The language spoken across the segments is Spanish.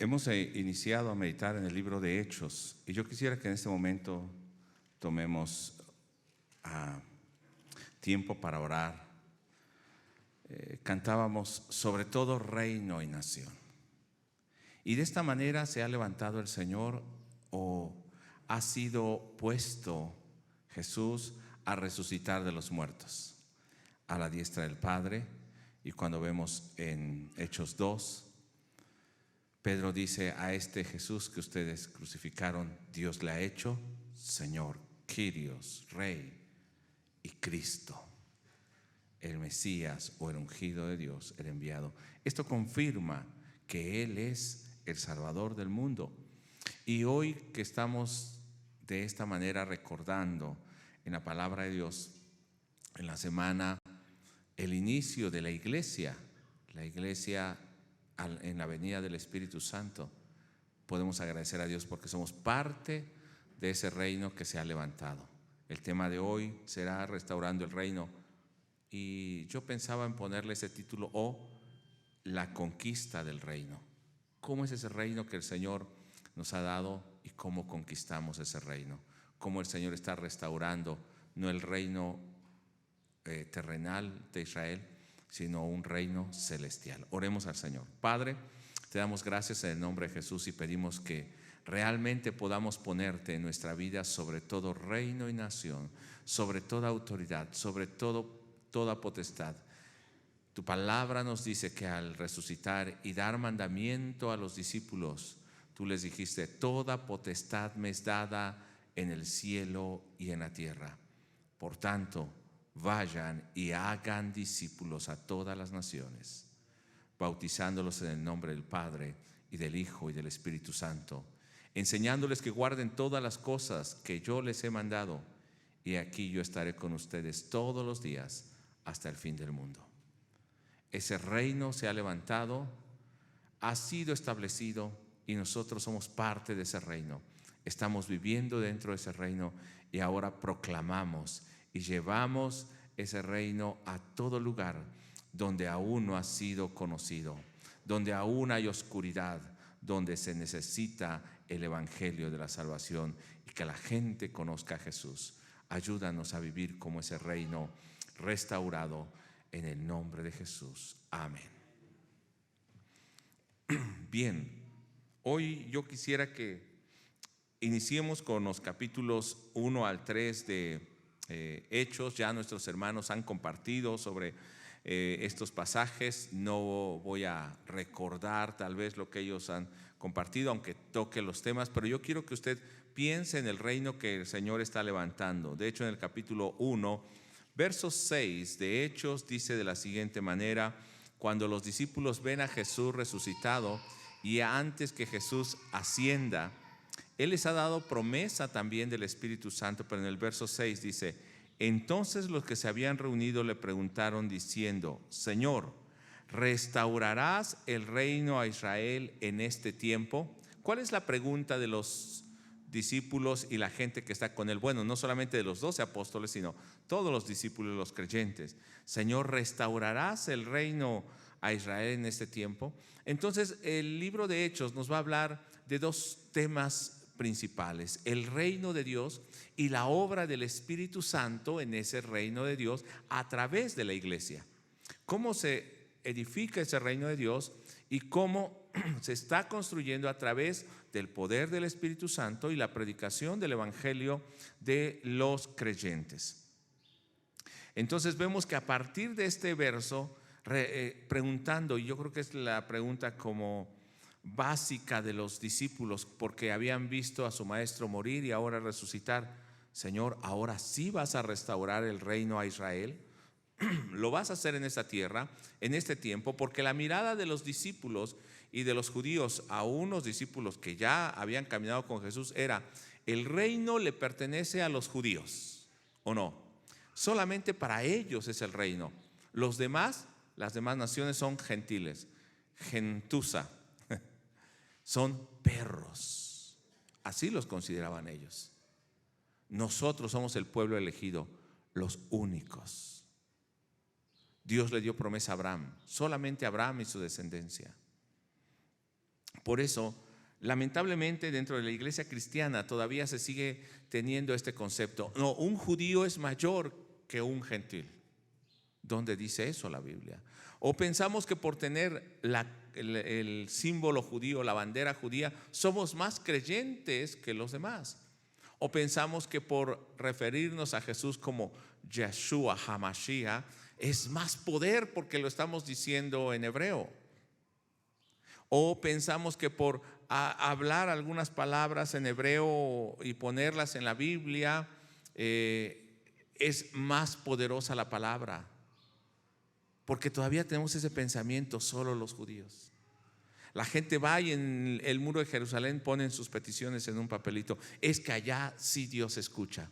Hemos iniciado a meditar en el libro de Hechos y yo quisiera que en este momento tomemos tiempo para orar. Cantábamos sobre todo reino y nación. Y de esta manera se ha levantado el Señor o ha sido puesto Jesús a resucitar de los muertos a la diestra del Padre. Y cuando vemos en Hechos 2, Pedro dice: a este Jesús que ustedes crucificaron, Dios le ha hecho Señor, Kyrios, Rey y Cristo, el Mesías o el ungido de Dios, el enviado. Esto confirma que Él es el Salvador del mundo. Y hoy que estamos de esta manera recordando en la palabra de Dios, en la semana, el inicio de la iglesia en la venida del Espíritu Santo, podemos agradecer a Dios porque somos parte de ese reino que se ha levantado. El tema de hoy será restaurando el reino, y yo pensaba en ponerle ese título: o la conquista del reino. ¿Cómo es ese reino que el Señor nos ha dado y cómo conquistamos ese reino? Cómo el Señor está restaurando no el reino terrenal de Israel, sino un reino celestial. Oremos al Señor. Padre, te damos gracias en el nombre de Jesús y pedimos que realmente podamos ponerte en nuestra vida sobre todo reino y nación, sobre toda autoridad, sobre toda potestad. Tu palabra nos dice que al resucitar y dar mandamiento a los discípulos, tú les dijiste: toda potestad me es dada en el cielo y en la tierra. Por tanto, vayan y hagan discípulos a todas las naciones, bautizándolos en el nombre del Padre y del Hijo y del Espíritu Santo, enseñándoles que guarden todas las cosas que yo les he mandado, y aquí yo estaré con ustedes todos los días hasta el fin del mundo. Ese reino se ha levantado, ha sido establecido y nosotros somos parte de ese reino. Estamos viviendo dentro de ese reino y ahora proclamamos y llevamos ese reino a todo lugar donde aún no ha sido conocido, donde aún hay oscuridad, donde se necesita el evangelio de la salvación y que la gente conozca a Jesús. Ayúdanos a vivir como ese reino restaurado en el nombre de Jesús. Amén. Bien, hoy yo quisiera que iniciemos con los capítulos 1 al 3 de Hechos. Ya nuestros hermanos han compartido sobre estos pasajes. No voy a recordar tal vez lo que ellos han compartido, aunque toque los temas, pero yo quiero que usted piense en el reino que el Señor está levantando. De hecho, en el capítulo 1, verso 6 de Hechos, dice de la siguiente manera: cuando los discípulos ven a Jesús resucitado y antes que Jesús ascienda, Él les ha dado promesa también del Espíritu Santo. Pero en el verso 6 dice: entonces los que se habían reunido le preguntaron diciendo: Señor, ¿restaurarás el reino a Israel en este tiempo? ¿Cuál es la pregunta de los discípulos y la gente que está con él? Bueno, no solamente de los 12 apóstoles, sino todos los discípulos y los creyentes. Señor, ¿restaurarás el reino a Israel en este tiempo? Entonces el libro de Hechos nos va a hablar de dos temas principales: el reino de Dios y la obra del Espíritu Santo en ese reino de Dios a través de la iglesia. Cómo se edifica ese reino de Dios y cómo se está construyendo a través del poder del Espíritu Santo y la predicación del evangelio de los creyentes. Entonces vemos que a partir de este verso, preguntando, y yo creo que es la pregunta como básica de los discípulos, porque habían visto a su maestro morir y ahora resucitar: Señor, ¿ahora sí vas a restaurar el reino a Israel? ¿Lo vas a hacer en esta tierra, en este tiempo? Porque la mirada de los discípulos y de los judíos a unos discípulos que ya habían caminado con Jesús era: el reino le pertenece a los judíos, ¿o no? Solamente para ellos es el reino. Los demás, las demás naciones son gentiles, gentuza, son perros. Así los consideraban ellos. Nosotros somos el pueblo elegido, los únicos. Dios le dio promesa a Abraham, solamente a Abraham y su descendencia. Por eso, lamentablemente dentro de la iglesia cristiana todavía se sigue teniendo este concepto. No, un judío es mayor que un gentil. ¿Dónde dice eso la Biblia? O pensamos que por tener el símbolo judío, la bandera judía, somos más creyentes que los demás. O pensamos que por referirnos a Jesús como Yeshua HaMashiach es más poder porque lo estamos diciendo en hebreo. O pensamos que por hablar algunas palabras en hebreo y ponerlas en la Biblia es más poderosa la palabra. Porque todavía tenemos ese pensamiento, solo los judíos. La gente va y en el muro de Jerusalén ponen sus peticiones en un papelito. Es que allá sí Dios escucha.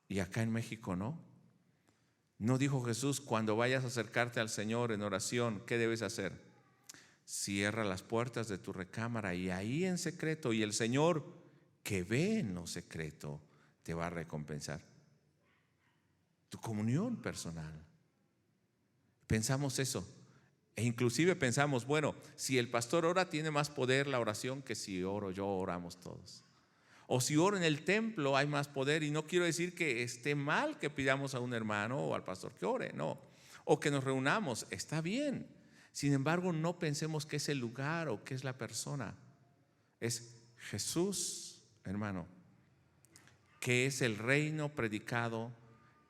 Y acá en México no. ¿No dijo Jesús, cuando vayas a acercarte al Señor en oración, qué debes hacer? Cierra las puertas de tu recámara y ahí en secreto, y el Señor que ve en lo secreto te va a recompensar? Tu comunión personal. Pensamos eso. E inclusive pensamos, bueno, si el pastor ora, tiene más poder la oración que si oro yo, oramos todos. O si oro en el templo hay más poder, y no quiero decir que esté mal que pidamos a un hermano o al pastor que ore, no. O que nos reunamos, está bien. Sin embargo, no pensemos que es el lugar o que es la persona. Es Jesús, hermano, que es el reino predicado.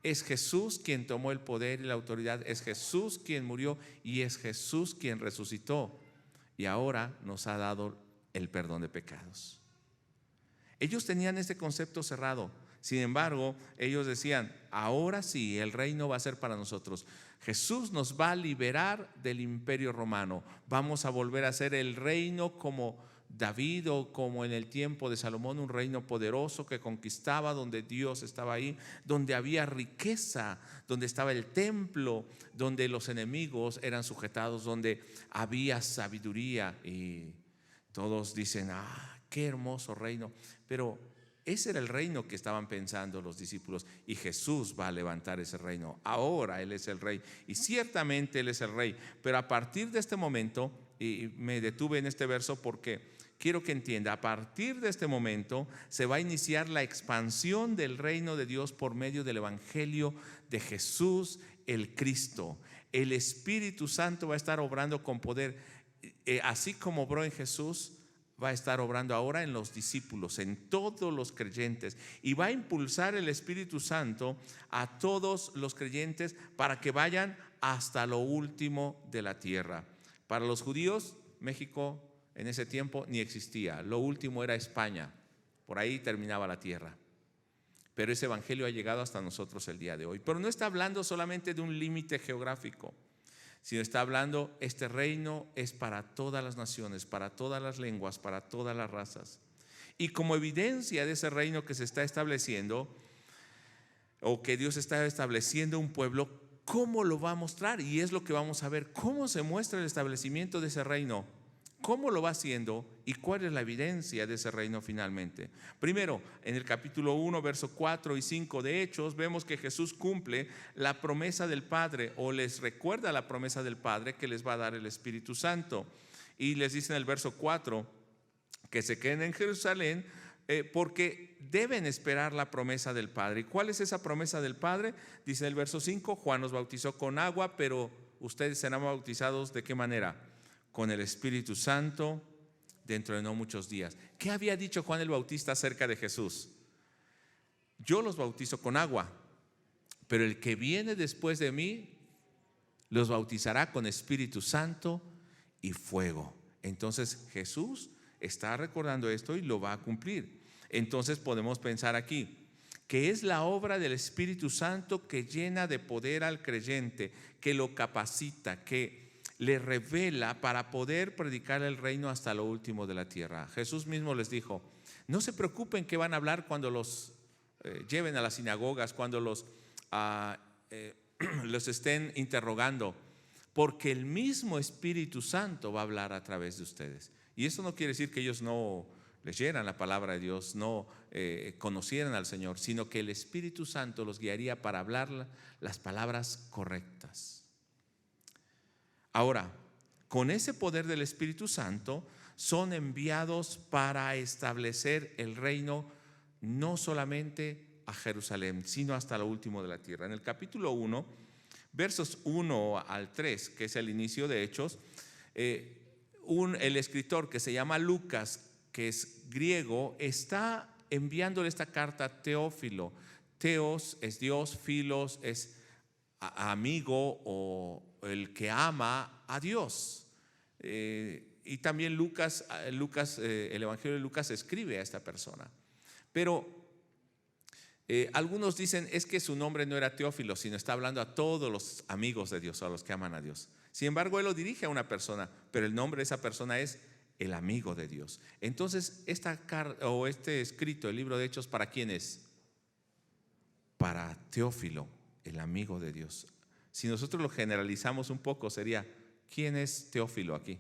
Es Jesús quien tomó el poder y la autoridad. Es Jesús quien murió y es Jesús quien resucitó. Y ahora nos ha dado el perdón de pecados. Ellos tenían este concepto cerrado. Sin embargo, ellos decían, ahora sí, el reino va a ser para nosotros. Jesús nos va a liberar del imperio romano. Vamos a volver a ser el reino como David o como en el tiempo de Salomón, un reino poderoso que conquistaba, donde Dios estaba ahí, donde había riqueza, donde estaba el templo, donde los enemigos eran sujetados, donde había sabiduría. Y todos dicen, qué hermoso reino. Pero ese era el reino que estaban pensando los discípulos, y Jesús va a levantar ese reino. Ahora Él es el rey y ciertamente Él es el rey. Pero a partir de este momento, y me detuve en este verso porque quiero que entienda, a partir de este momento se va a iniciar la expansión del reino de Dios por medio del evangelio de Jesús el Cristo. El Espíritu Santo va a estar obrando con poder, así como obró en Jesús, va a estar obrando ahora en los discípulos, en todos los creyentes, y va a impulsar el Espíritu Santo a todos los creyentes para que vayan hasta lo último de la tierra. Para los judíos, México en ese tiempo ni existía. Lo último era España. Por ahí terminaba la tierra. Pero ese evangelio ha llegado hasta nosotros el día de hoy. Pero no está hablando solamente de un límite geográfico, sino está hablando, este reino es para todas las naciones, para todas las lenguas, para todas las razas. Y como evidencia de ese reino que se está estableciendo, o que Dios está estableciendo un pueblo, ¿cómo lo va a mostrar? Y es lo que vamos a ver, cómo se muestra el establecimiento de ese reino. ¿Cómo lo va haciendo y cuál es la evidencia de ese reino finalmente? Primero, en el capítulo 1, versos 4 y 5 de Hechos, vemos que Jesús cumple la promesa del Padre, o les recuerda la promesa del Padre que les va a dar el Espíritu Santo. Y les dice en el verso 4 que se queden en Jerusalén porque deben esperar la promesa del Padre. ¿Y cuál es esa promesa del Padre? Dice en el verso 5, Juan nos bautizó con agua, pero ustedes serán bautizados ¿de qué manera? Con el Espíritu Santo dentro de no muchos días. ¿Qué había dicho Juan el Bautista acerca de Jesús? Yo los bautizo con agua, pero el que viene después de mí los bautizará con Espíritu Santo y fuego. Entonces Jesús está recordando esto y lo va a cumplir. Entonces podemos pensar aquí que es la obra del Espíritu Santo que llena de poder al creyente, que lo capacita, que le revela para poder predicar el reino hasta lo último de la tierra. Jesús mismo les dijo, no se preocupen qué van a hablar cuando los lleven a las sinagogas, cuando los estén interrogando, porque el mismo Espíritu Santo va a hablar a través de ustedes. Y eso no quiere decir que ellos no leyeran la palabra de Dios, no conocieran al Señor, sino que el Espíritu Santo los guiaría para hablar las palabras correctas. Ahora, con ese poder del Espíritu Santo, son enviados para establecer el reino no solamente a Jerusalén, sino hasta lo último de la tierra. En el capítulo 1, versos 1 al 3, que es el inicio de Hechos, el escritor que se llama Lucas, que es griego, está enviándole esta carta a Teófilo. Teos es Dios, Filos es amigo o el que ama a Dios. Y también Lucas, el Evangelio de Lucas escribe a esta persona. Pero algunos dicen es que su nombre no era Teófilo, sino está hablando a todos los amigos de Dios, a los que aman a Dios. Sin embargo, él lo dirige a una persona, pero el nombre de esa persona es el amigo de Dios. Entonces, este escrito, el libro de Hechos, ¿para quién es? Para Teófilo, el amigo de Dios. Si nosotros lo generalizamos un poco, sería, ¿quién es Teófilo aquí?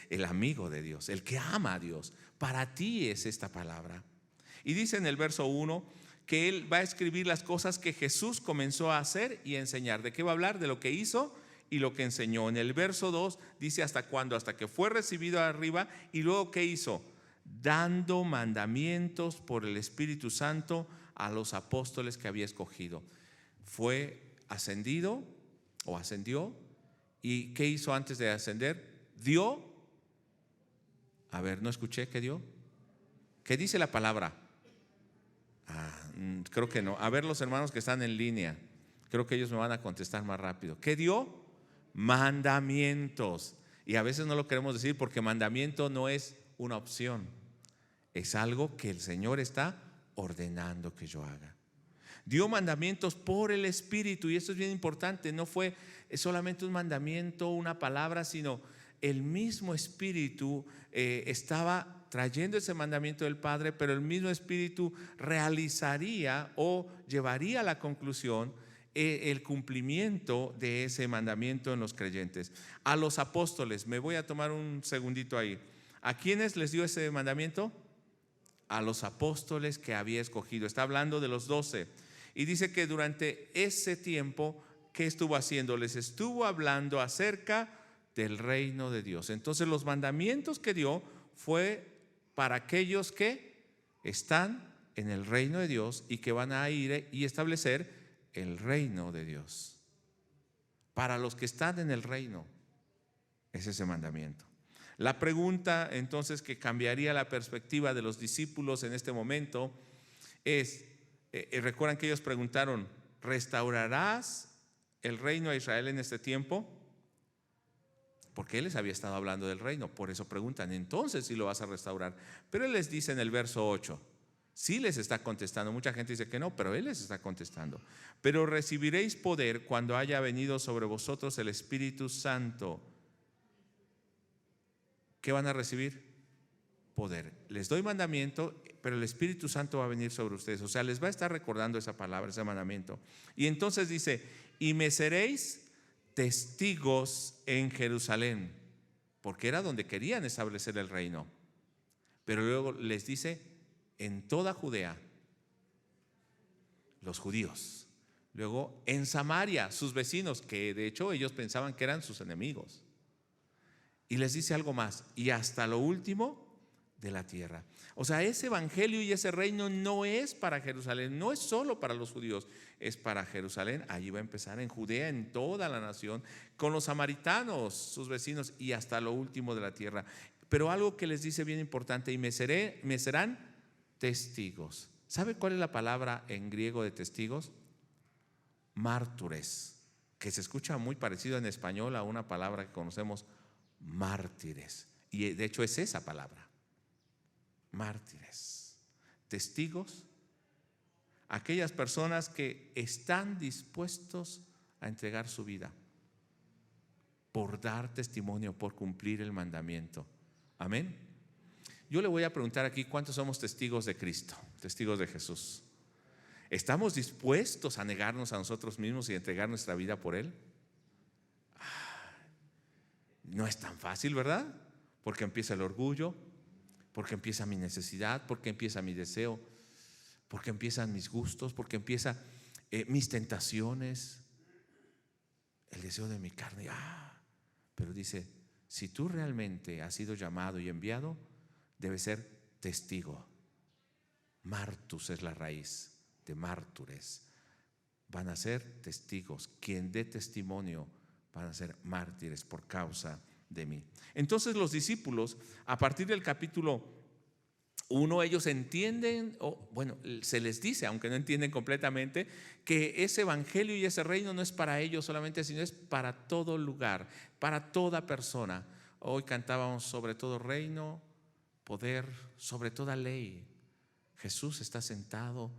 El amigo de Dios, el que ama a Dios. Para ti es esta palabra. Y dice en el verso 1 que él va a escribir las cosas que Jesús comenzó a hacer y a enseñar. ¿De qué va a hablar? De lo que hizo y lo que enseñó. En el verso 2 dice hasta cuándo, hasta que fue recibido arriba. Y luego ¿qué hizo? Dando mandamientos por el Espíritu Santo a los apóstoles que había escogido. Fue ascendido o ascendió. ¿Y qué hizo antes de ascender? Dio. A ver, no escuché, ¿qué dio? ¿Qué dice la palabra? Creo que no. A ver, los hermanos que están en línea, creo que ellos me van a contestar más rápido. ¿Qué dio? Mandamientos. Y a veces no lo queremos decir porque mandamiento no es una opción, es algo que el Señor está ordenando que yo haga. Dio mandamientos por el Espíritu, y esto es bien importante. No fue solamente un mandamiento, una palabra, sino el mismo Espíritu estaba trayendo ese mandamiento del Padre, pero el mismo Espíritu realizaría o llevaría a la conclusión el cumplimiento de ese mandamiento en los creyentes. A los apóstoles, me voy a tomar un segundito ahí. ¿A quiénes les dio ese mandamiento? A los apóstoles que había escogido. Está hablando de los 12. Y dice que durante ese tiempo, ¿qué estuvo haciendo? Les estuvo hablando acerca del reino de Dios. Entonces los mandamientos que dio fue para aquellos que están en el reino de Dios y que van a ir y establecer el reino de Dios. Para los que están en el reino es ese mandamiento. La pregunta entonces que cambiaría la perspectiva de los discípulos en este momento es, recuerdan que ellos preguntaron, ¿restaurarás el reino a Israel en este tiempo? Porque Él les había estado hablando del reino. Por eso preguntan, entonces si lo vas a restaurar. Pero Él les dice en el verso 8, sí les está contestando. Mucha gente dice que no, pero Él les está contestando. Pero recibiréis poder cuando haya venido sobre vosotros el Espíritu Santo. ¿Qué van a recibir? Poder. Les doy mandamiento, pero el Espíritu Santo va a venir sobre ustedes. O sea, les va a estar recordando esa palabra, ese mandamiento. Y entonces dice, y me seréis testigos en Jerusalén, porque era donde querían establecer el reino. Pero luego les dice, en toda Judea, los judíos. Luego en Samaria, sus vecinos, que de hecho ellos pensaban que eran sus enemigos. Y les dice algo más, y hasta lo último de la tierra. O sea, ese evangelio y ese reino no es para Jerusalén, no es solo para los judíos, es para Jerusalén. Allí va a empezar, en Judea, en toda la nación, con los samaritanos, sus vecinos, y hasta lo último de la tierra. Pero algo que les dice bien importante, y me serán testigos. ¿Sabe cuál es la palabra en griego de testigos? Mártires, que se escucha muy parecido en español a una palabra que conocemos, mártires. Y de hecho es esa palabra. Mártires, testigos, aquellas personas que están dispuestos a entregar su vida por dar testimonio, por cumplir el mandamiento. Amén. Yo le voy a preguntar aquí, ¿cuántos somos testigos de Cristo? Testigos de Jesús. ¿Estamos dispuestos a negarnos a nosotros mismos y a entregar nuestra vida por Él? No es tan fácil, ¿verdad? Porque empieza el orgullo, porque empieza mi necesidad, porque empieza mi deseo, porque empiezan mis gustos, porque empiezan mis tentaciones, el deseo de mi carne. Pero dice, si tú realmente has sido llamado y enviado, debes ser testigo. Martus es la raíz de mártires. Van a ser testigos. Quien dé testimonio van a ser mártires por causa de mí. Entonces los discípulos, a partir del capítulo 1, ellos entienden, se les dice, aunque no entienden completamente, que ese evangelio y ese reino no es para ellos solamente, sino es para todo lugar, para toda persona. Hoy cantábamos sobre todo reino, poder, sobre toda ley. Jesús está sentado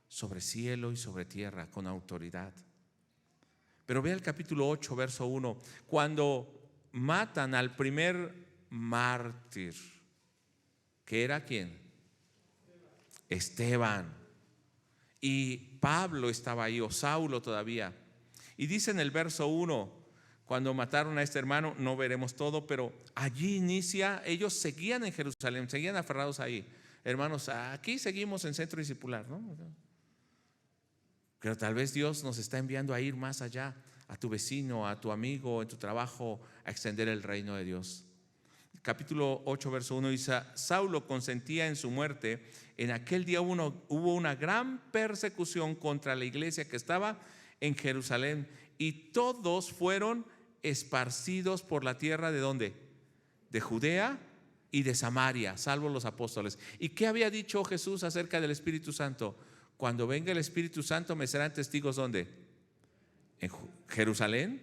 sobre cielo y sobre tierra con autoridad. Pero vea el capítulo 8, verso 1, cuando matan al primer mártir, ¿que era quién? Esteban. Y Pablo estaba ahí, o Saulo todavía. Y dice en el verso 1, cuando mataron a este hermano, no veremos todo, pero allí inicia, ellos seguían en Jerusalén, seguían aferrados ahí. Hermanos, aquí seguimos en Centro Discipular, ¿no? Pero tal vez Dios nos está enviando a ir más allá, a tu vecino, a tu amigo, en tu trabajo, a extender el reino de Dios. Capítulo 8, verso 1 dice, Saulo consentía en su muerte. En aquel día hubo una gran persecución contra la iglesia que estaba en Jerusalén, y todos fueron esparcidos por la tierra ¿de dónde? De Judea y de Samaria, salvo los apóstoles. ¿Y qué había dicho Jesús acerca del Espíritu Santo? Cuando venga el Espíritu Santo me serán testigos ¿dónde? En Jerusalén,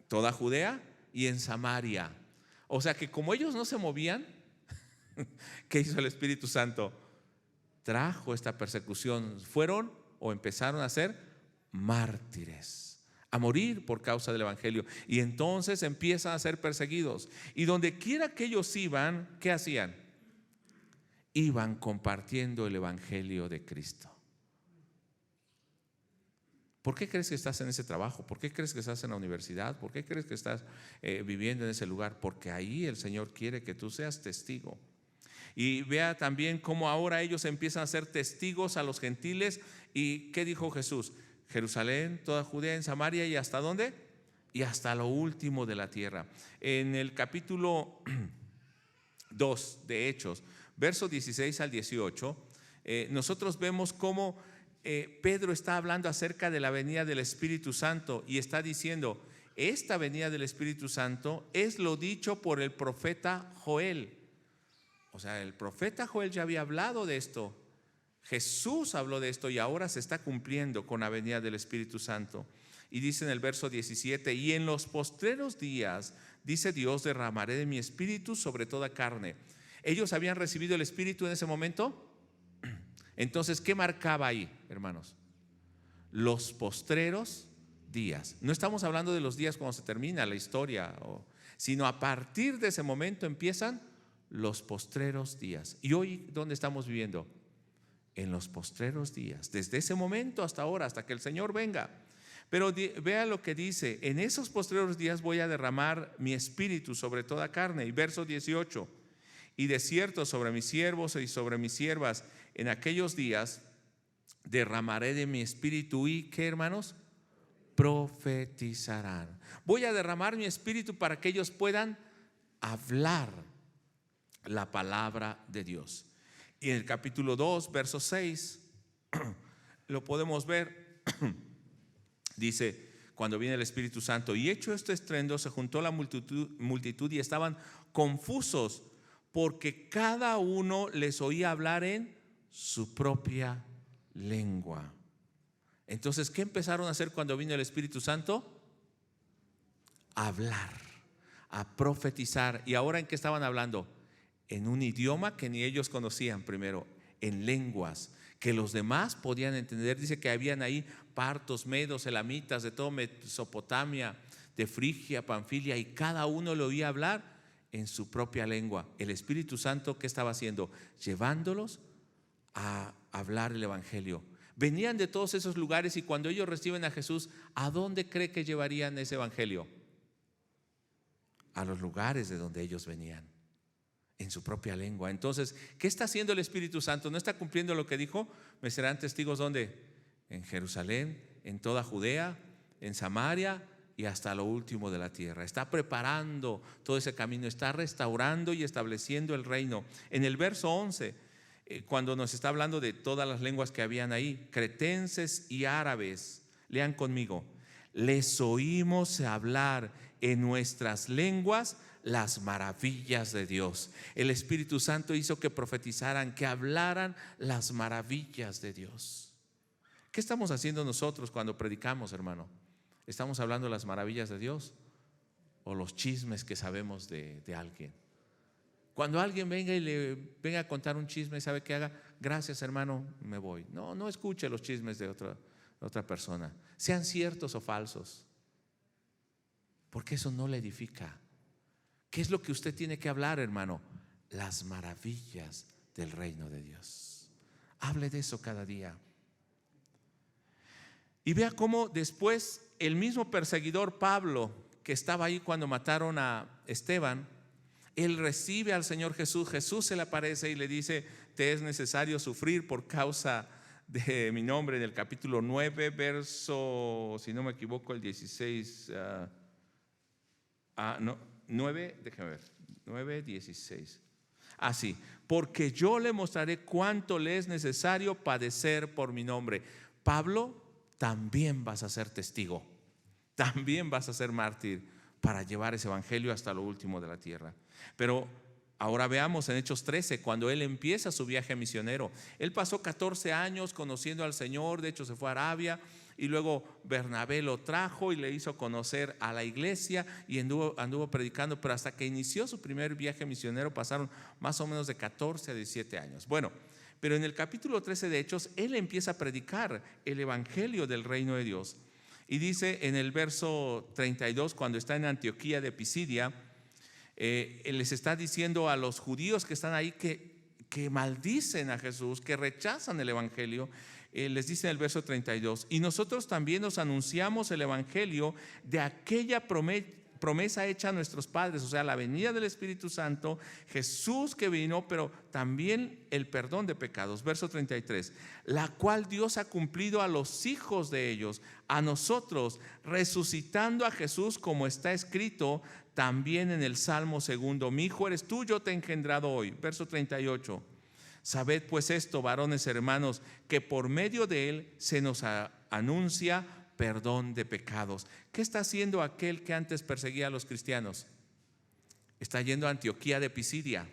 toda Judea y en Samaria. O sea que como ellos no se movían, ¿qué hizo el Espíritu Santo? Trajo esta persecución. Fueron o empezaron a ser mártires, a morir por causa del evangelio. Y entonces empiezan a ser perseguidos. Y donde quiera que ellos iban, ¿qué hacían? Iban compartiendo el evangelio de Cristo. ¿Por qué crees que estás en ese trabajo? ¿Por qué crees que estás en la universidad? ¿Por qué crees que estás viviendo en ese lugar? Porque ahí el Señor quiere que tú seas testigo. Y vea también cómo ahora ellos empiezan a ser testigos a los gentiles. ¿Y qué dijo Jesús? Jerusalén, toda Judea, en Samaria, ¿y hasta dónde? Y hasta lo último de la tierra. En el capítulo 2 de Hechos, versos 16 al 18, nosotros vemos cómo Pedro está hablando acerca de la venida del Espíritu Santo y está diciendo, esta venida del Espíritu Santo es lo dicho por el profeta Joel. O sea, el profeta Joel ya había hablado de esto. Jesús habló de esto y ahora se está cumpliendo con la venida del Espíritu Santo. Y dice en el verso 17, y en los postreros días, dice Dios, derramaré de mi Espíritu sobre toda carne. ¿Ellos habían recibido el Espíritu en ese momento? Entonces, ¿qué marcaba ahí, hermanos? Los postreros días. No estamos hablando de los días cuando se termina la historia, sino a partir de ese momento empiezan los postreros días. ¿Y hoy dónde estamos viviendo? En los postreros días. Desde ese momento hasta ahora, hasta que el Señor venga. Pero vea lo que dice, en esos postreros días voy a derramar mi espíritu sobre toda carne. Y verso 18, y de cierto sobre mis siervos y sobre mis siervas, en aquellos días derramaré de mi espíritu y ¿qué, hermanos? Profetizarán. Voy a derramar mi espíritu para que ellos puedan hablar la palabra de Dios. Y en el capítulo 2, verso 6, lo podemos ver. Dice, cuando viene el Espíritu Santo, y hecho este estruendo, se juntó la multitud y estaban confusos, porque cada uno les oía hablar en su propia lengua. Entonces, ¿qué empezaron a hacer cuando vino el Espíritu Santo? A hablar, a profetizar. ¿Y ahora en qué estaban hablando? En un idioma que ni ellos conocían primero, en lenguas que los demás podían entender. Dice que habían ahí partos, medos, elamitas, de todo Mesopotamia, de Frigia, Panfilia, y cada uno lo oía hablar en su propia lengua. El Espíritu Santo, ¿qué estaba haciendo? Llevándolos a hablar el evangelio. Venían de todos esos lugares y cuando ellos reciben a Jesús, ¿a dónde cree que llevarían ese evangelio? A los lugares de donde ellos venían, en su propia lengua. Entonces, ¿qué está haciendo el Espíritu Santo? ¿No está cumpliendo lo que dijo? Me serán testigos, ¿dónde? En Jerusalén, en toda Judea, en Samaria y hasta lo último de la tierra. Está preparando todo ese camino, está restaurando y estableciendo el reino. En el verso 11, cuando nos está hablando de todas las lenguas que habían ahí, cretenses y árabes, lean conmigo: les oímos hablar en nuestras lenguas las maravillas de Dios. El Espíritu Santo hizo que profetizaran, que hablaran las maravillas de Dios. ¿Qué estamos haciendo nosotros cuando predicamos, hermano? ¿Estamos hablando de las maravillas de Dios o los chismes que sabemos de alguien? Cuando alguien venga y le venga a contar un chisme, ¿sabe qué haga? Gracias, hermano, me voy. No escuche los chismes de otra persona, sean ciertos o falsos, porque eso no le edifica. ¿Qué es lo que usted tiene que hablar, hermano? Las maravillas del reino de Dios. Hable de eso cada día. Y vea cómo después el mismo perseguidor Pablo, que estaba ahí cuando mataron a Esteban, él recibe al Señor Jesús. Jesús se le aparece y le dice: te es necesario sufrir por causa de mi nombre. En el capítulo 9, verso, si no me equivoco, el 16, 9, déjame ver, 9, 16. Así, porque yo le mostraré cuánto le es necesario padecer por mi nombre. Pablo, también vas a ser testigo, también vas a ser mártir para llevar ese evangelio hasta lo último de la tierra. Pero ahora veamos en Hechos 13, cuando él empieza su viaje misionero. Él pasó 14 años conociendo al Señor. De hecho se fue a Arabia y luego Bernabé lo trajo y le hizo conocer a la iglesia y anduvo predicando, pero hasta que inició su primer viaje misionero pasaron más o menos de 14 a 17 años. Bueno, pero en el capítulo 13 de Hechos él empieza a predicar el evangelio del reino de Dios. Y dice en el verso 32, cuando está en Antioquía de Pisidia, él les está diciendo a los judíos que están ahí que maldicen a Jesús, que rechazan el evangelio. Les dice en el verso 32: y nosotros también nos anunciamos el evangelio de aquella promesa hecha a nuestros padres, o sea, la venida del Espíritu Santo, Jesús que vino, pero también el perdón de pecados. Verso 33: la cual Dios ha cumplido a los hijos de ellos, a nosotros, resucitando a Jesús, como está escrito también en el Salmo 2: mi hijo eres tú, yo te he engendrado hoy. Verso 38: sabed pues esto, varones hermanos, que por medio de él se nos anuncia perdón de pecados. ¿Qué está haciendo aquel que antes perseguía a los cristianos? Está yendo a Antioquía de Pisidia,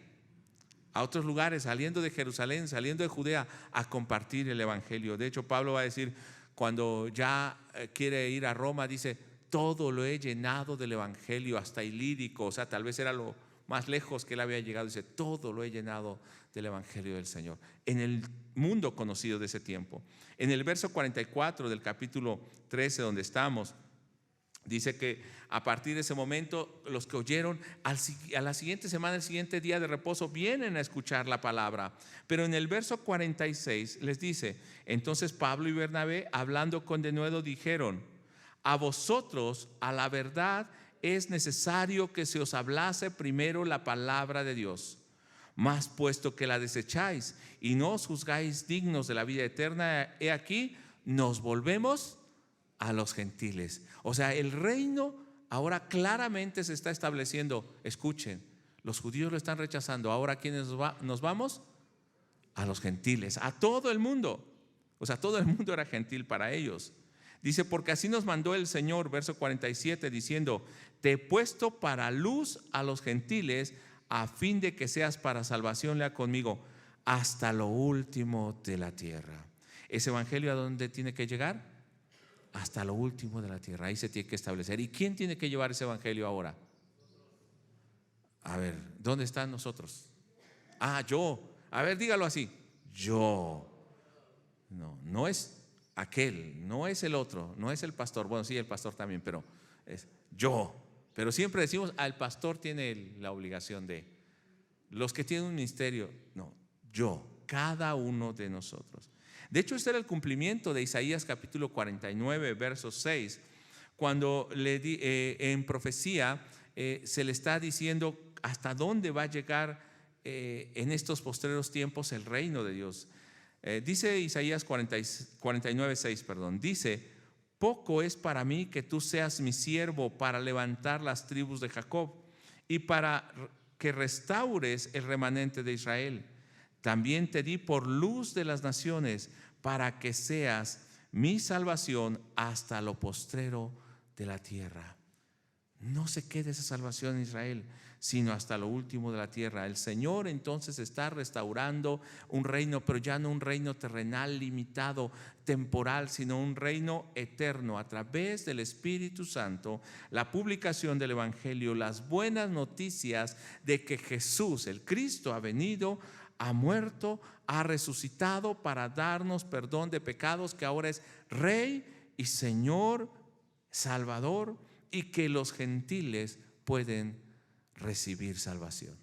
a otros lugares, saliendo de Jerusalén, saliendo de Judea, a compartir el evangelio. De hecho, Pablo va a decir, cuando ya quiere ir a Roma, dice: todo lo he llenado del evangelio, hasta Ilírico. O sea, tal vez era lo más lejos que él había llegado. Dice: todo lo he llenado del evangelio del Señor, en el mundo conocido de ese tiempo. En el verso 44 del capítulo 13, donde estamos, dice que a partir de ese momento los que oyeron a la siguiente semana, el siguiente día de reposo, vienen a escuchar la palabra. Pero en el verso 46 les dice: entonces Pablo y Bernabé, hablando con denuedo, dijeron: a vosotros a la verdad es necesario que se os hablase primero la palabra de Dios. Mas puesto que la desecháis y no os juzgáis dignos de la vida eterna, he aquí nos volvemos a los gentiles. O sea, el reino ahora claramente se está estableciendo. Escuchen, los judíos lo están rechazando. Ahora, ¿quiénes nos vamos? A los gentiles, a todo el mundo. O sea, todo el mundo era gentil para ellos. Dice: porque así nos mandó el Señor, verso 47, diciendo: te he puesto para luz a los gentiles, a fin de que seas para salvación, lea conmigo, hasta lo último de la tierra. ¿Ese evangelio a dónde tiene que llegar? Hasta lo último de la tierra. Ahí se tiene que establecer. ¿Y quién tiene que llevar ese evangelio ahora? A ver, ¿dónde están nosotros? Yo. A ver, dígalo así: yo. No es aquel, no es el otro, no es el pastor. Bueno, sí, el pastor también, pero es yo. Pero siempre decimos: el pastor tiene la obligación de. Los que tienen un ministerio, no, yo, cada uno de nosotros. De hecho, este era el cumplimiento de Isaías capítulo 49, verso 6, cuando en profecía se le está diciendo hasta dónde va a llegar en estos postreros tiempos el reino de Dios. Dice Isaías 49, 6, dice: poco es para mí que tú seas mi siervo para levantar las tribus de Jacob y para que restaures el remanente de Israel. También te di por luz de las naciones para que seas mi salvación hasta lo postrero de la tierra. No se quede esa salvación en Israel, sino hasta lo último de la tierra. El Señor entonces está restaurando un reino, pero ya no un reino terrenal, limitado, temporal, sino un reino eterno a través del Espíritu Santo, la publicación del Evangelio, las buenas noticias de que Jesús, el Cristo, ha venido, ha muerto, ha resucitado para darnos perdón de pecados, que ahora es Rey y Señor, Salvador, y que los gentiles pueden recibir salvación.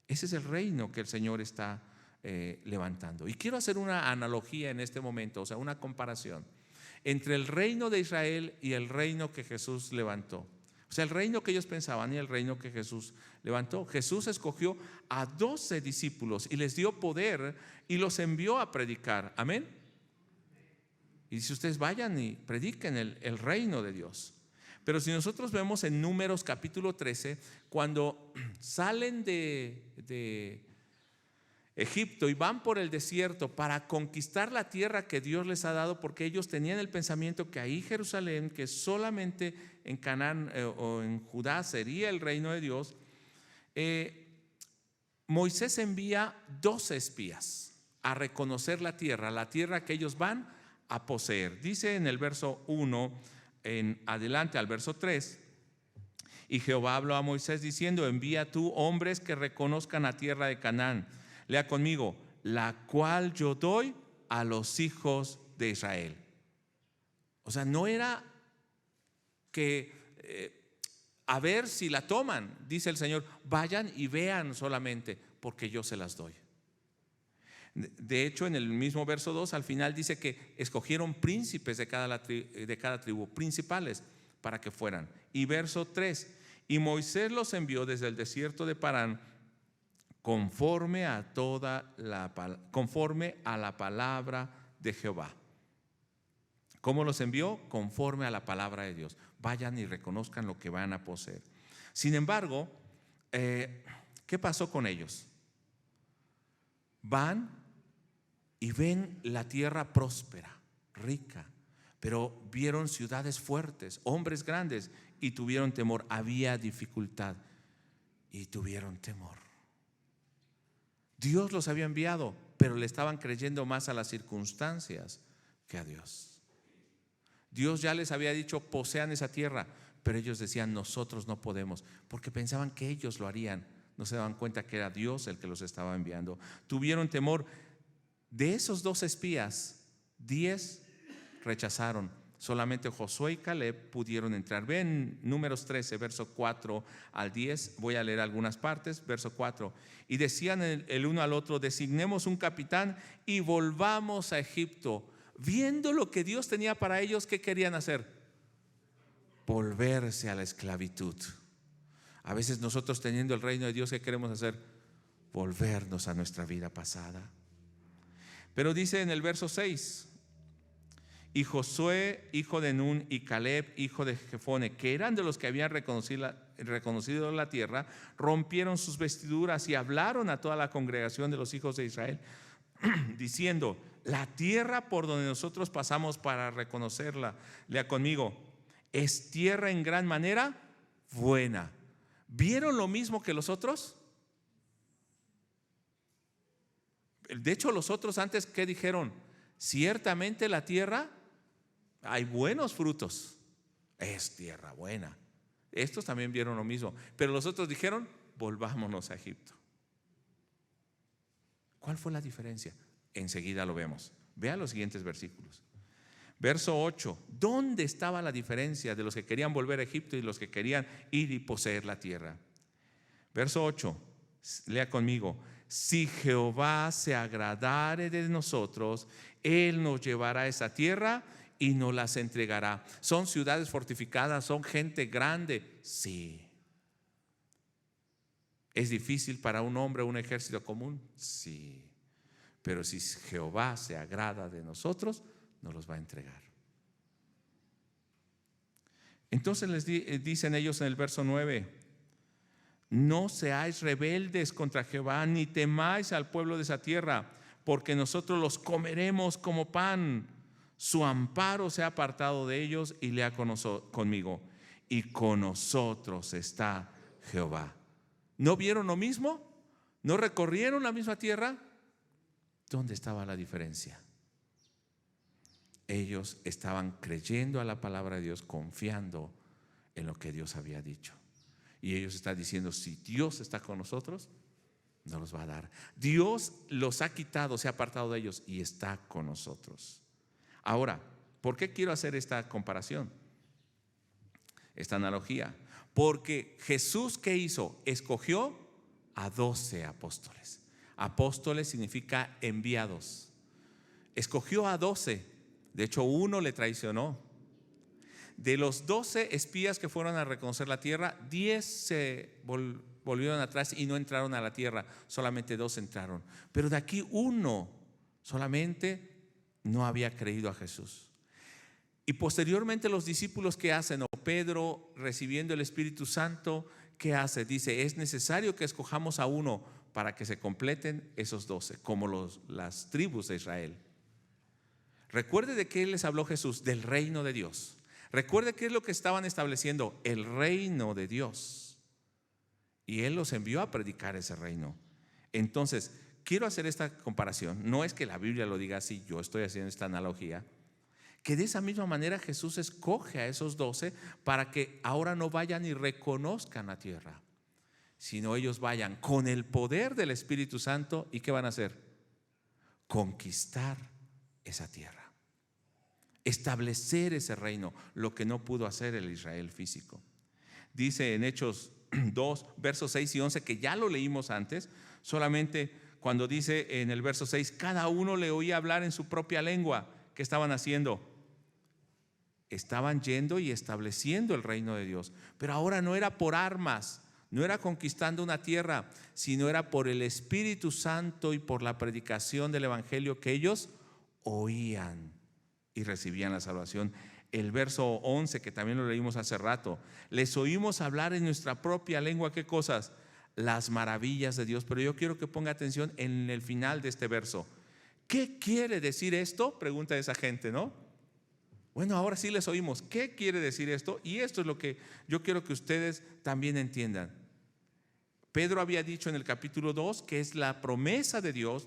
Ese es el reino que el Señor está levantando. Y quiero hacer una analogía en este momento, o sea, una comparación entre el reino de Israel y el reino que Jesús levantó. O sea, el reino que ellos pensaban y el reino que Jesús levantó. Jesús escogió a 12 discípulos y les dio poder y los envió a predicar. Amén. Y dice: ustedes vayan y prediquen el reino de Dios. Pero si nosotros vemos en Números capítulo 13, cuando salen de Egipto y van por el desierto para conquistar la tierra que Dios les ha dado, porque ellos tenían el pensamiento que ahí Jerusalén, que solamente en Canaán o en Judá sería el reino de Dios, Moisés envía 12 espías a reconocer la tierra que ellos van a poseer. Dice en el verso 1 en adelante al verso 3: y Jehová habló a Moisés diciendo: envía tú hombres que reconozcan la tierra de Canaán. Lea conmigo: la cual yo doy a los hijos de Israel. O sea, no era que a ver si la toman, dice el Señor, vayan y vean solamente, porque yo se las doy. De hecho, en el mismo verso 2 al final dice que escogieron príncipes de cada tribu, principales, para que fueran. Y verso 3: y Moisés los envió desde el desierto de Parán conforme a la palabra de Jehová. ¿Cómo los envió? Conforme a la palabra de Dios. Vayan y reconozcan lo que van a poseer. Sin embargo, ¿qué pasó con ellos? Van y ven la tierra próspera, rica, pero vieron ciudades fuertes, hombres grandes, y tuvieron temor. Había dificultad y tuvieron temor. Dios los había enviado, pero le estaban creyendo más a las circunstancias que a Dios. Dios ya les había dicho: posean esa tierra, pero ellos decían: nosotros no podemos, porque pensaban que ellos lo harían. No se daban cuenta que era Dios el que los estaba enviando. Tuvieron temor. De esos 12 espías, 10 rechazaron. Solamente Josué y Caleb pudieron entrar. Ven Números 13, verso 4 al 10. Voy a leer algunas partes. Verso 4: y decían el uno al otro: designemos un capitán y volvamos a Egipto. Viendo lo que Dios tenía para ellos, ¿qué querían hacer? Volverse a la esclavitud. A veces nosotros, teniendo el reino de Dios, ¿qué queremos hacer? Volvernos a nuestra vida pasada. Pero dice en el verso 6: y Josué, hijo de Nun, y Caleb, hijo de Jefone, que eran de los que habían reconocido la tierra, rompieron sus vestiduras y hablaron a toda la congregación de los hijos de Israel, diciendo: la tierra por donde nosotros pasamos para reconocerla, lea conmigo, es tierra en gran manera buena. ¿Vieron lo mismo que los otros? De hecho, los otros antes, ¿qué dijeron? Ciertamente la tierra, hay buenos frutos, es tierra buena. Estos también vieron lo mismo, pero los otros dijeron: volvámonos a Egipto. ¿Cuál fue la diferencia? Enseguida lo vemos. Vea los siguientes versículos. Verso 8: ¿dónde estaba la diferencia de los que querían volver a Egipto y los que querían ir y poseer la tierra? Verso 8, lea conmigo: si Jehová se agradare de nosotros, Él nos llevará a esa tierra y nos las entregará. ¿Son ciudades fortificadas? ¿Son gente grande? Sí. ¿Es difícil para un hombre un ejército común? Sí. Pero si Jehová se agrada de nosotros, nos los va a entregar. Entonces dicen ellos en el verso 9: no seáis rebeldes contra Jehová, ni temáis al pueblo de esa tierra, porque nosotros los comeremos como pan. Su amparo se ha apartado de ellos y le ha conmigo, y con nosotros está Jehová. ¿No vieron lo mismo? ¿No recorrieron la misma tierra? ¿Dónde estaba la diferencia? Ellos estaban creyendo a la palabra de Dios, confiando en lo que Dios había dicho. Y ellos están diciendo: si Dios está con nosotros, nos los va a dar. Dios los ha quitado, se ha apartado de ellos y está con nosotros. Ahora, ¿por qué quiero hacer esta comparación? Esta analogía. Porque Jesús, ¿qué hizo? Escogió a 12 apóstoles. Apóstoles significa enviados. Escogió a 12. De hecho, uno le traicionó. De los 12 espías que fueron a reconocer la tierra, 10 se volvieron atrás y no entraron a la tierra. Solamente 2 entraron. Pero de aquí uno solamente no había creído a Jesús. Y posteriormente los discípulos, ¿qué hacen? O Pedro, recibiendo el Espíritu Santo, ¿qué hace? Dice: es necesario que escojamos a uno para que se completen esos 12, como las tribus de Israel. Recuerde de qué les habló Jesús: del reino de Dios. Recuerde qué es lo que estaban estableciendo: el reino de Dios. Y Él los envió a predicar ese reino. Entonces, quiero hacer esta comparación. No es que la Biblia lo diga así, yo estoy haciendo esta analogía. Que de esa misma manera Jesús escoge a esos 12 para que ahora no vayan y reconozcan la tierra, sino ellos vayan con el poder del Espíritu Santo. ¿Y qué van a hacer? Conquistar esa tierra, establecer ese reino, lo que no pudo hacer el Israel físico. Dice en Hechos 2, versos 6 y 11, que ya lo leímos antes, solamente cuando dice en el verso 6: cada uno le oía hablar en su propia lengua. ¿Qué estaban haciendo? Estaban yendo y estableciendo el reino de Dios. Pero ahora no era por armas, no era conquistando una tierra, sino era por el Espíritu Santo y por la predicación del Evangelio que ellos oían y recibían la salvación. El verso 11, que también lo leímos hace rato: les oímos hablar en nuestra propia lengua. ¿Qué cosas? Las maravillas de Dios. Pero yo quiero que ponga atención en el final de este verso. ¿Qué quiere decir esto? Pregunta esa gente, ¿no? Bueno, ahora sí les oímos. ¿Qué quiere decir esto? Y esto es lo que yo quiero que ustedes también entiendan. Pedro había dicho en el capítulo 2 que es la promesa de Dios,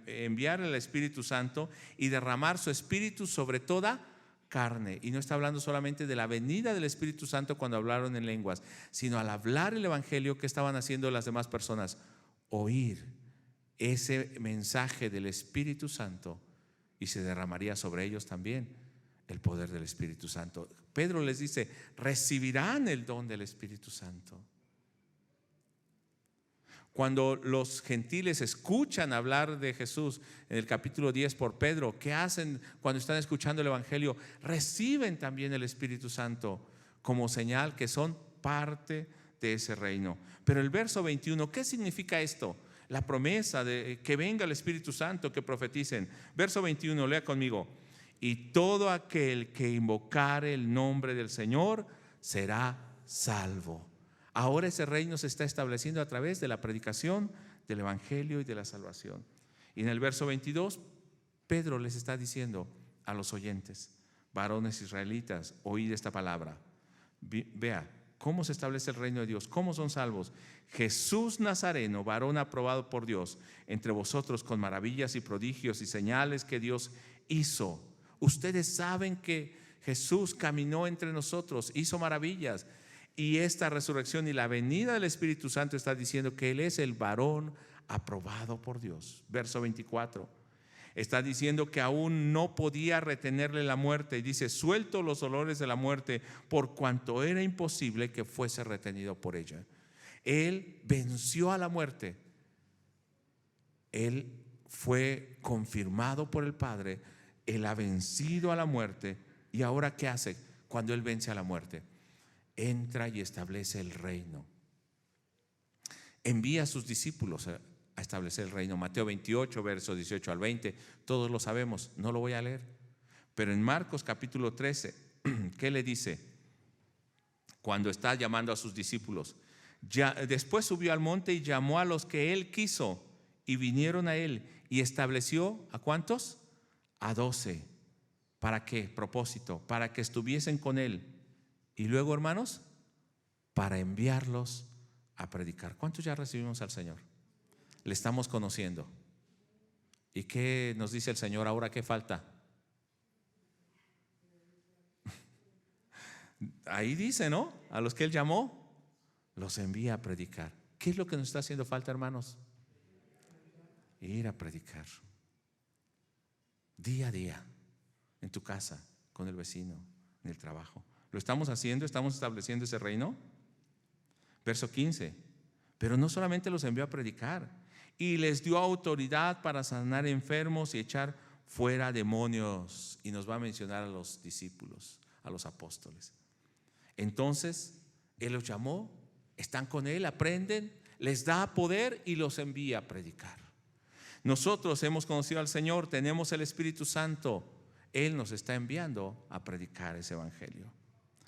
enviar el Espíritu Santo y derramar su Espíritu sobre toda carne. Y no está hablando solamente de la venida del Espíritu Santo cuando hablaron en lenguas, sino al hablar el Evangelio, ¿qué estaban haciendo las demás personas? Oír ese mensaje del Espíritu Santo, y se derramaría sobre ellos también el poder del Espíritu Santo. Pedro les dice: recibirán el don del Espíritu Santo. Cuando los gentiles escuchan hablar de Jesús en el capítulo 10 por Pedro, ¿qué hacen cuando están escuchando el Evangelio? Reciben también el Espíritu Santo como señal que son parte de ese reino. Pero el verso 21, ¿qué significa esto? La promesa de que venga el Espíritu Santo, que profeticen. Verso 21, lea conmigo: y todo aquel que invocare el nombre del Señor será salvo. Ahora ese reino se está estableciendo a través de la predicación del Evangelio y de la salvación. Y en el verso 22, Pedro les está diciendo a los oyentes: varones israelitas, oíd esta palabra. Vea cómo se establece el reino de Dios, cómo son salvos. Jesús Nazareno, varón aprobado por Dios entre vosotros con maravillas y prodigios y señales que Dios hizo. Ustedes saben que Jesús caminó entre nosotros, hizo maravillas. Y esta resurrección y la venida del Espíritu Santo está diciendo que Él es el varón aprobado por Dios. Verso 24. Está diciendo que aún no podía retenerle la muerte. Y dice: suelto los dolores de la muerte, por cuanto era imposible que fuese retenido por ella. Él venció a la muerte. Él fue confirmado por el Padre. Él ha vencido a la muerte. ¿Y ahora qué hace cuando Él vence a la muerte? Entra y establece el reino. Envía a sus discípulos a establecer el reino. Mateo 28, versos 18 al 20. Todos lo sabemos, no lo voy a leer. Pero en Marcos capítulo 13, ¿qué le dice? cuando está llamando a sus discípulos. Después subió al monte y llamó a los que él quiso y vinieron a él y estableció ¿a cuántos? A 12. ¿Para qué propósito? Para que estuviesen con él. Y luego, hermanos, para enviarlos a predicar. ¿Cuántos ya recibimos al Señor? Le estamos conociendo. ¿Y qué nos dice el Señor ahora? ¿Qué falta? Ahí dice, ¿no? A los que Él llamó, los envía a predicar. ¿Qué es lo que nos está haciendo falta, hermanos? Ir a predicar. Día a día, en tu casa, con el vecino, en el trabajo. ¿Lo estamos haciendo? ¿Estamos estableciendo ese reino? Verso 15. Pero no solamente los envió a predicar, y les dio autoridad para sanar enfermos y echar fuera demonios. Y nos va a mencionar a los discípulos, a los apóstoles. Entonces, Él los llamó, están con Él, aprenden, les da poder y los envía a predicar. Nosotros hemos conocido al Señor, tenemos el Espíritu Santo. Él nos está enviando a predicar ese evangelio.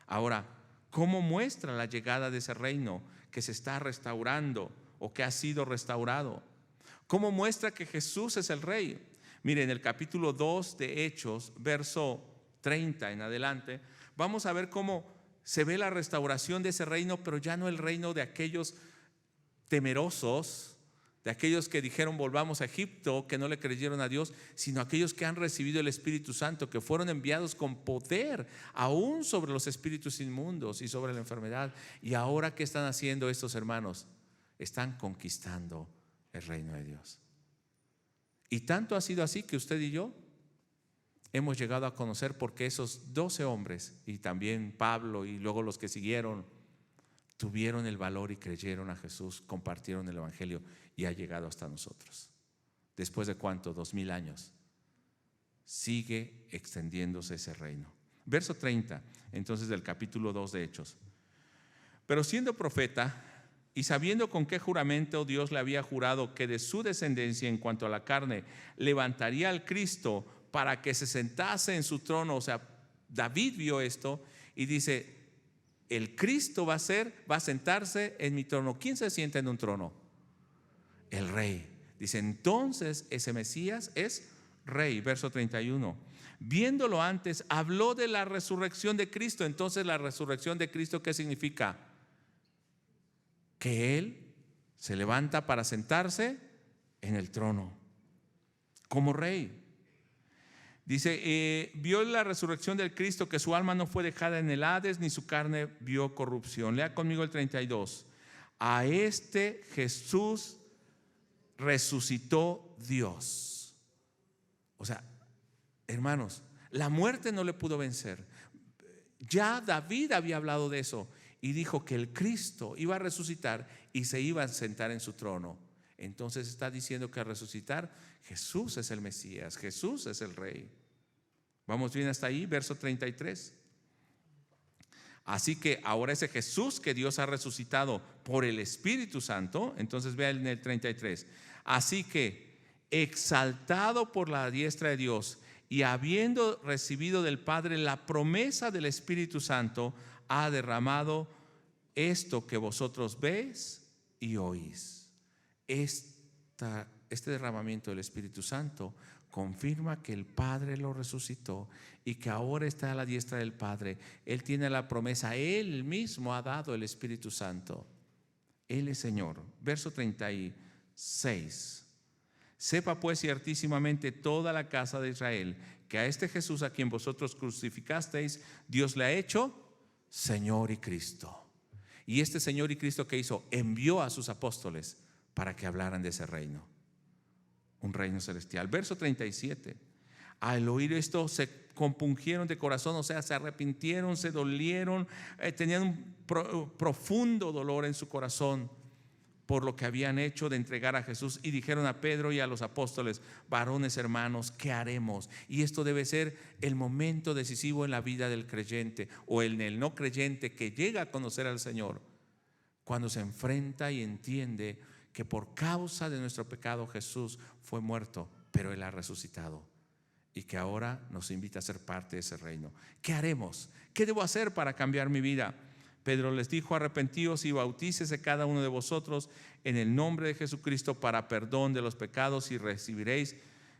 Ahora, ¿cómo muestra la llegada de ese reino que se está restaurando o que ha sido restaurado? ¿Cómo muestra que Jesús es el Rey? Mire, en el capítulo 2 de Hechos, verso 30 en adelante, vamos a ver cómo se ve la restauración de ese reino, pero ya no el reino de aquellos temerosos, de aquellos que dijeron volvamos a Egipto, que no le creyeron a Dios, sino aquellos que han recibido el Espíritu Santo, que fueron enviados con poder, aún sobre los espíritus inmundos y sobre la enfermedad. Y ahora, ¿qué están haciendo estos hermanos? Están conquistando el reino de Dios. Y tanto ha sido así que usted y yo hemos llegado a conocer porque esos 12 hombres y también Pablo y luego los que siguieron tuvieron el valor y creyeron a Jesús, compartieron el evangelio y ha llegado hasta nosotros. Después de ¿cuánto? 2000 años. Sigue extendiéndose ese reino. Verso 30, entonces del capítulo 2 de Hechos. Pero siendo profeta y sabiendo con qué juramento Dios le había jurado que de su descendencia en cuanto a la carne levantaría al Cristo para que se sentase en su trono, o sea, David vio esto y dice, el Cristo va a sentarse en mi trono. ¿Quién se sienta en un trono? El Rey. Dice, entonces ese Mesías es Rey. Verso 31. Viéndolo antes, habló de la resurrección de Cristo. Entonces la resurrección de Cristo, ¿qué significa? Que Él se levanta para sentarse en el trono como Rey. Dice, vio la resurrección del Cristo, que su alma no fue dejada en el Hades, ni su carne vio corrupción. Lea conmigo el 32. A este Jesús resucitó Dios. O sea, hermanos, la muerte no le pudo vencer. Ya David había hablado de eso y dijo que el Cristo iba a resucitar y se iba a sentar en su trono. Entonces está diciendo que al resucitar Jesús es el Mesías, Jesús es el Rey. Vamos bien hasta ahí, verso 33. Así que ahora ese Jesús que Dios ha resucitado por el Espíritu Santo, entonces vea en el 33. Así que exaltado por la diestra de Dios y habiendo recibido del Padre la promesa del Espíritu Santo, ha derramado esto que vosotros veis y oís. Este derramamiento del Espíritu Santo confirma que el Padre lo resucitó y que ahora está a la diestra del Padre. Él tiene la promesa, Él mismo ha dado el Espíritu Santo. Él es Señor. Verso 36. Sepa pues ciertísimamente toda la casa de Israel que a este Jesús a quien vosotros crucificasteis, Dios le ha hecho Señor y Cristo. Y este Señor y Cristo que hizo, envió a sus apóstoles para que hablaran de ese reino, un reino celestial. Verso 37. Al oír esto se compungieron de corazón, o sea, se arrepintieron, se dolieron, tenían un profundo dolor en su corazón por lo que habían hecho de entregar a Jesús, y dijeron a Pedro y a los apóstoles, varones hermanos, ¿qué haremos? Y esto debe ser el momento decisivo en la vida del creyente o en el no creyente que llega a conocer al Señor, cuando se enfrenta y entiende que por causa de nuestro pecado Jesús fue muerto, pero Él ha resucitado y que ahora nos invita a ser parte de ese reino. ¿Qué haremos? ¿Qué debo hacer para cambiar mi vida? Pedro les dijo: arrepentíos y bautícese cada uno de vosotros en el nombre de Jesucristo para perdón de los pecados, y recibiréis,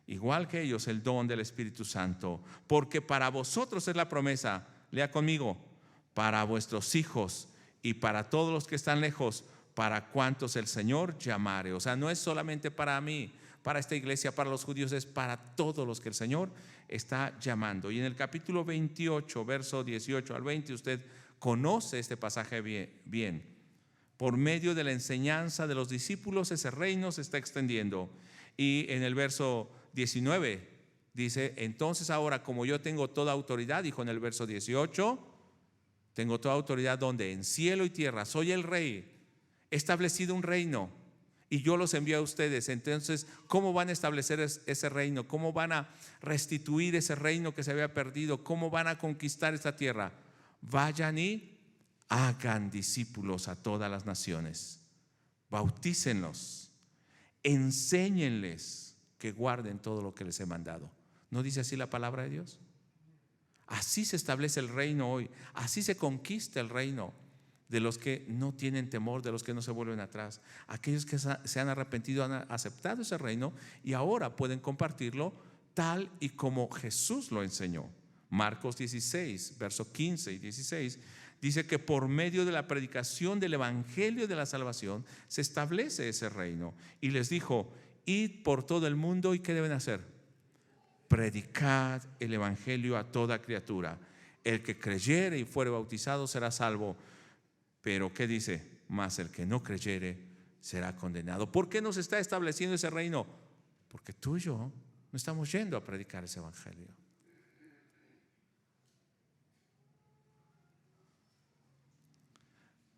igual que ellos, el don del Espíritu Santo. Porque para vosotros es la promesa, lea conmigo, para vuestros hijos y para todos los que están lejos, para cuantos el Señor llamare. O sea, no es solamente para mí, para esta iglesia, para los judíos, es para todos los que el Señor está llamando. Y en el capítulo 28, verso 18 al 20, usted conoce este pasaje bien. Por medio de la enseñanza de los discípulos, ese reino se está extendiendo. Y en el verso 19 dice: entonces ahora, como yo tengo toda autoridad, dijo en el verso 18, tengo toda autoridad donde, en cielo y tierra, soy el rey, he establecido un reino y yo los envío a ustedes. Entonces, ¿cómo van a establecer ese reino? ¿Cómo van a restituir ese reino que se había perdido? ¿Cómo van a conquistar esta tierra? Vayan y hagan discípulos a todas las naciones, bautícenlos, enséñenles que guarden todo lo que les he mandado. ¿No dice así la palabra de Dios? Así se establece el reino hoy, así se conquista el reino de los que no tienen temor, de los que no se vuelven atrás, aquellos que se han arrepentido, han aceptado ese reino y ahora pueden compartirlo tal y como Jesús lo enseñó. Marcos 16, verso 15 y 16 dice que por medio de la predicación del evangelio de la salvación se establece ese reino. Y les dijo: id por todo el mundo. ¿Y qué deben hacer? Predicad el evangelio a toda criatura. El que creyere y fuere bautizado será salvo, pero ¿qué dice? Mas el que no creyere será condenado. ¿Por qué nos está estableciendo ese reino? Porque tú y yo no estamos yendo a predicar ese evangelio.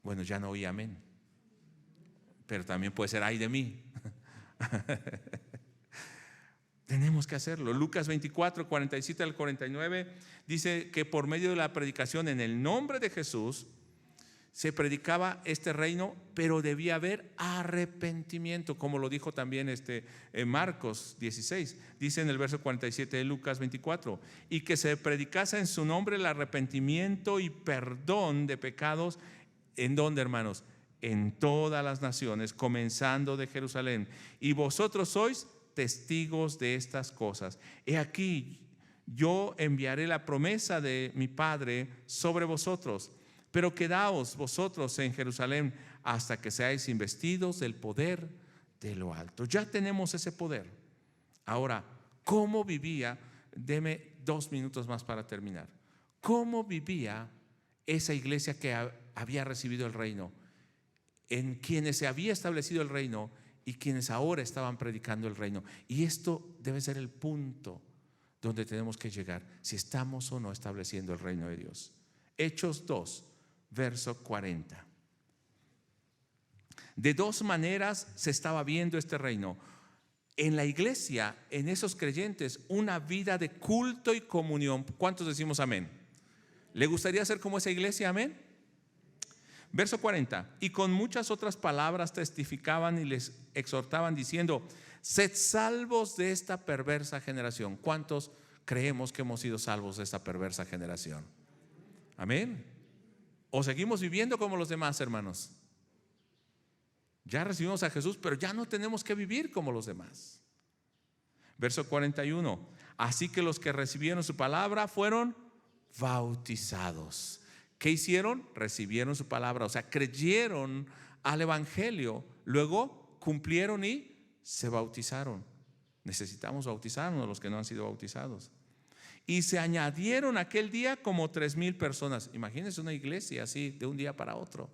Bueno, ya no oí amén, pero también puede ser ay de mí. Tenemos que hacerlo. Lucas 24, 47 al 49 dice que por medio de la predicación en el nombre de Jesús se predicaba este reino, pero debía haber arrepentimiento, como lo dijo también Marcos 16. Dice en el verso 47 de Lucas 24: y que se predicase en su nombre el arrepentimiento y perdón de pecados. ¿En dónde, hermanos? En todas las naciones, comenzando de Jerusalén. Y vosotros sois testigos de estas cosas. He aquí, yo enviaré la promesa de mi Padre sobre vosotros, pero quedaos vosotros en Jerusalén hasta que seáis investidos del poder de lo alto. Ya tenemos ese poder. Ahora, ¿cómo vivía? Deme 2 minutos más para terminar. ¿Cómo vivía esa iglesia que había recibido el reino? En quienes se había establecido el reino y quienes ahora estaban predicando el reino. Y esto debe ser el punto donde tenemos que llegar, si estamos o no estableciendo el reino de Dios. Hechos 2, verso 40. De 2 maneras se estaba viendo este reino. En la iglesia, en esos creyentes, una vida de culto y comunión. ¿Cuántos decimos amén? ¿Le gustaría ser como esa iglesia? Amén. Verso 40: y con muchas otras palabras testificaban y les exhortaban diciendo: sed salvos de esta perversa generación. ¿Cuántos creemos que hemos sido salvos de esta perversa generación? Amén. ¿O seguimos viviendo como los demás, hermanos? Ya recibimos a Jesús, pero ya no tenemos que vivir como los demás. Verso 41: así que los que recibieron su palabra fueron bautizados. ¿Qué hicieron? Recibieron su palabra, o sea, creyeron al evangelio, luego cumplieron y se bautizaron. Necesitamos bautizarnos los que no han sido bautizados. Y se añadieron aquel día como 3,000 personas. Imagínense una iglesia así de un día para otro.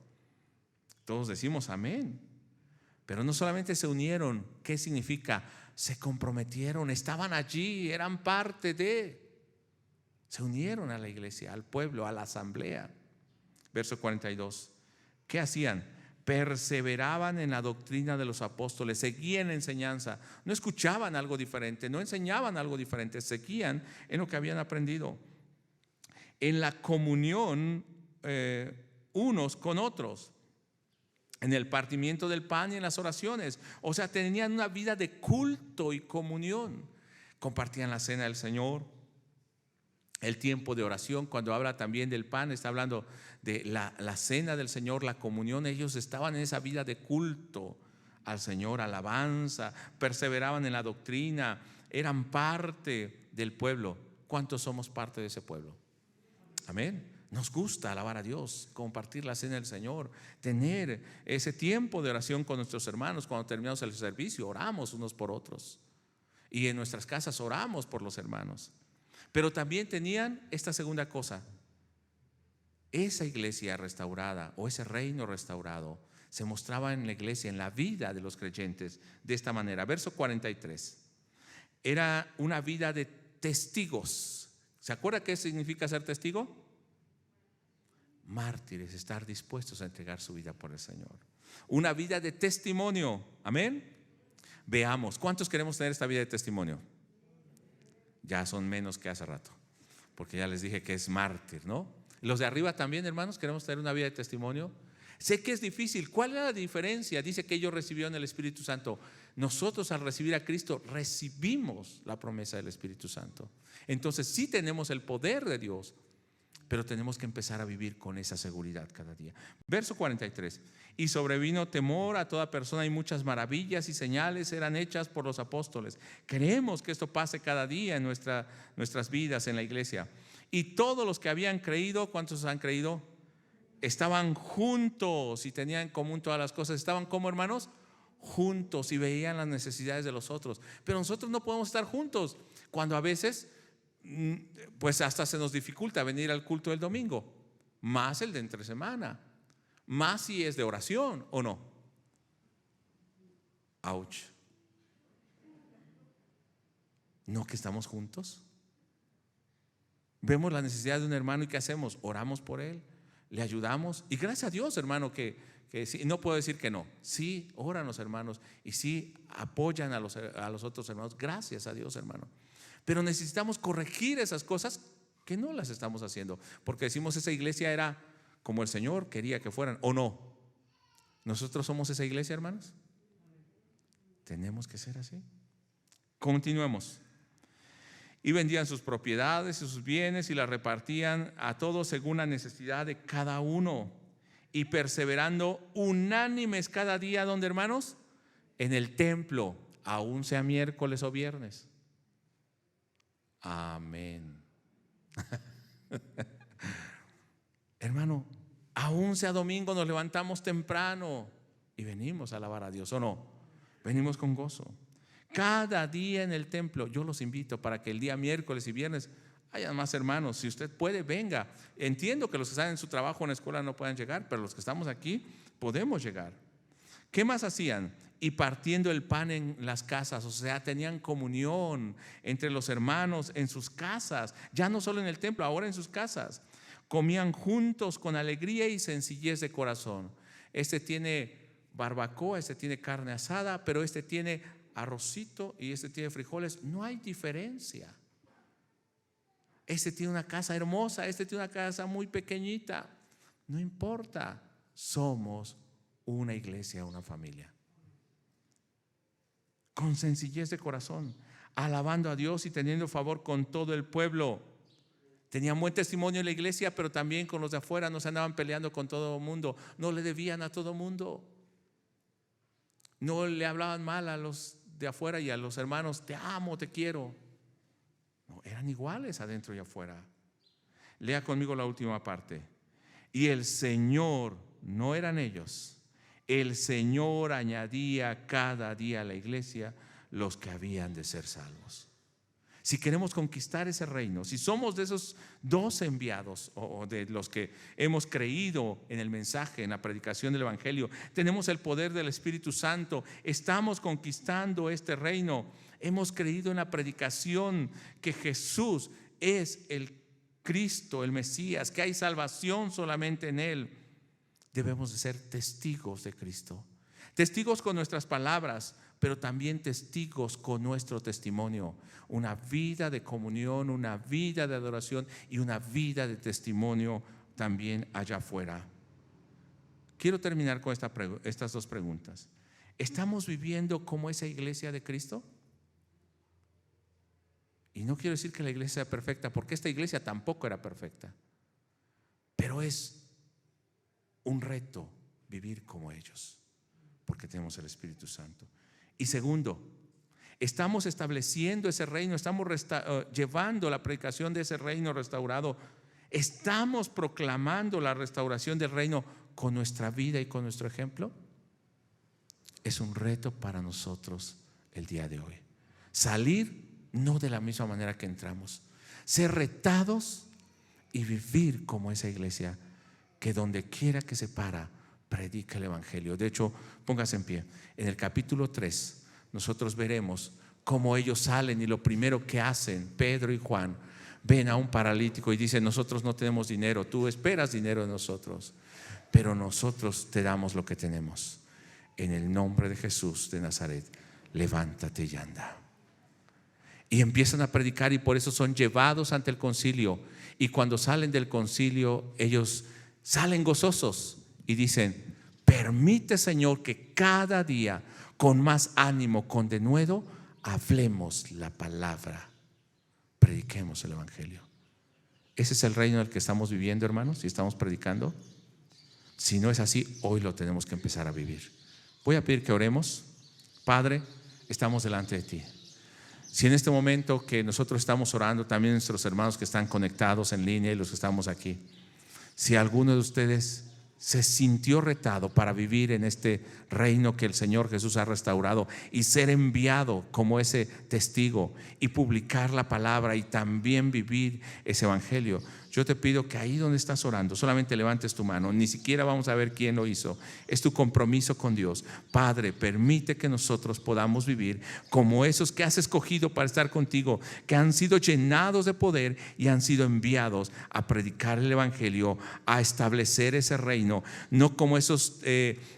Todos decimos amén. Pero no solamente se unieron, ¿qué significa? Se comprometieron, estaban allí, eran parte de. Se unieron a la iglesia, al pueblo, a la asamblea. Verso 42. ¿Qué hacían? Perseveraban en la doctrina de los apóstoles, seguían en enseñanza, no escuchaban algo diferente, no enseñaban algo diferente, seguían en lo que habían aprendido. En la comunión unos con otros, en el partimiento del pan y en las oraciones. O sea, tenían una vida de culto y comunión. Compartían la cena del Señor, el tiempo de oración. Cuando habla también del pan, está hablando de la cena del Señor, la comunión. Ellos estaban en esa vida de culto al Señor, alabanza, perseveraban en la doctrina, eran parte del pueblo. ¿Cuántos somos parte de ese pueblo? Amén. Nos gusta alabar a Dios, compartir la cena del Señor, tener ese tiempo de oración con nuestros hermanos. Cuando terminamos el servicio, oramos unos por otros, y en nuestras casas oramos por los hermanos. Pero también tenían esta segunda cosa: esa iglesia restaurada, o ese reino restaurado, se mostraba en la iglesia, en la vida de los creyentes, de esta manera. Verso 43. Era una vida de testigos. ¿Se acuerda qué significa ser testigo? Mártires, estar dispuestos a entregar su vida por el Señor. Una vida de testimonio. Amén. Veamos, ¿cuántos queremos tener esta vida de testimonio? Ya son menos que hace rato, porque ya les dije que es mártir, ¿no? Los de arriba también, hermanos, queremos tener una vida de testimonio. Sé que es difícil. ¿Cuál es la diferencia? Dice que ellos recibieron el Espíritu Santo. Nosotros, al recibir a Cristo, recibimos la promesa del Espíritu Santo. Entonces sí tenemos el poder de Dios, pero tenemos que empezar a vivir con esa seguridad cada día. Verso 43. Y sobrevino temor a toda persona, y muchas maravillas y señales eran hechas por los apóstoles. Queremos que esto pase cada día en nuestras vidas en la iglesia. Y todos los que habían creído, ¿cuántos han creído? Estaban juntos y tenían en común todas las cosas. Estaban como hermanos, juntos, y veían las necesidades de los otros. Pero nosotros no podemos estar juntos cuando a veces pues hasta se nos dificulta venir al culto del domingo, más el de entre semana, más si es de oración o no. Ouch. ¿No que estamos juntos? Vemos la necesidad de un hermano y ¿qué hacemos? Oramos por él, le ayudamos, y gracias a Dios, hermano, que sí, no puedo decir que no. Sí, oran los hermanos y sí apoyan a los otros hermanos. Gracias a Dios, hermano. Pero necesitamos corregir esas cosas que no las estamos haciendo, porque decimos esa iglesia era como el Señor quería que fueran, ¿o no? ¿Nosotros somos esa iglesia, hermanos? Tenemos que ser así. Continuemos. Y vendían sus propiedades y sus bienes y las repartían a todos según la necesidad de cada uno, y perseverando unánimes cada día, ¿dónde, hermanos? En el templo, aún sea miércoles o viernes. Amén. Hermano, aún sea domingo, nos levantamos temprano y venimos a alabar a Dios, ¿o no? Venimos con gozo. Cada día en el templo. Yo los invito para que el día miércoles y viernes haya más hermanos. Si usted puede, venga. Entiendo que los que están en su trabajo en la escuela no puedan llegar, pero los que estamos aquí podemos llegar. ¿Qué más hacían? Y partiendo el pan en las casas, o sea, tenían comunión entre los hermanos en sus casas, ya no solo en el templo, ahora en sus casas. Comían juntos con alegría y sencillez de corazón. Este tiene barbacoa, este tiene carne asada, pero este tiene arrocito y este tiene frijoles. No hay diferencia. Este tiene una casa hermosa, este tiene una casa muy pequeñita. No importa, somos una iglesia, una familia. Con sencillez de corazón, alabando a Dios y teniendo favor con todo el pueblo. Tenían buen testimonio en la iglesia, pero también con los de afuera. No se andaban peleando con todo el mundo, no le debían a todo el mundo, no le hablaban mal a los de afuera y a los hermanos, te amo, te quiero. No, eran iguales adentro y afuera. Lea conmigo la última parte. Y el Señor, no eran ellos, el Señor añadía cada día a la iglesia los que habían de ser salvos. Si queremos conquistar ese reino, si somos de esos 12 enviados o de los que hemos creído en el mensaje, en la predicación del Evangelio, tenemos el poder del Espíritu Santo, estamos conquistando este reino, hemos creído en la predicación que Jesús es el Cristo, el Mesías, que hay salvación solamente en Él. Debemos de ser testigos de Cristo, testigos con nuestras palabras, pero también testigos con nuestro testimonio. Una vida de comunión, una vida de adoración y una vida de testimonio también allá afuera. Quiero terminar con estas dos preguntas. ¿Estamos viviendo como esa iglesia de Cristo? Y no quiero decir que la iglesia sea perfecta, porque esta iglesia tampoco era perfecta, pero es un reto vivir como ellos, porque tenemos el Espíritu Santo. Y segundo, estamos estableciendo ese reino, estamos llevando la predicación de ese reino restaurado, estamos proclamando la restauración del reino con nuestra vida y con nuestro ejemplo. Es un reto para nosotros el día de hoy. Salir no de la misma manera que entramos, ser retados y vivir como esa iglesia que donde quiera que se para, predica el evangelio. De hecho, póngase en pie. En el capítulo 3 nosotros veremos cómo ellos salen y lo primero que hacen, Pedro y Juan, ven a un paralítico y dicen: nosotros no tenemos dinero, tú esperas dinero de nosotros, pero nosotros te damos lo que tenemos. En el nombre de Jesús de Nazaret, levántate y anda. Y empiezan a predicar, y por eso son llevados ante el concilio. Y cuando salen del concilio, ellos salen gozosos y dicen: permite, Señor, que cada día con más ánimo, con denuedo, hablemos la palabra, prediquemos el evangelio. Ese es el reino del que estamos viviendo, hermanos, y estamos predicando. Si no es así, hoy lo tenemos que empezar a vivir. Voy a pedir que oremos. Padre, estamos delante de ti. Si en este momento que nosotros estamos orando, también nuestros hermanos que están conectados en línea y los que estamos aquí, si alguno de ustedes se sintió retado para vivir en este reino que el Señor Jesús ha restaurado y ser enviado como ese testigo y publicar la palabra y también vivir ese evangelio, yo te pido que ahí donde estás orando solamente levantes tu mano. Ni siquiera vamos a ver quién lo hizo. Es tu compromiso con Dios. Padre, permite que nosotros podamos vivir como esos que has escogido para estar contigo, que han sido llenados de poder y han sido enviados a predicar el evangelio, a establecer ese reino. No como esos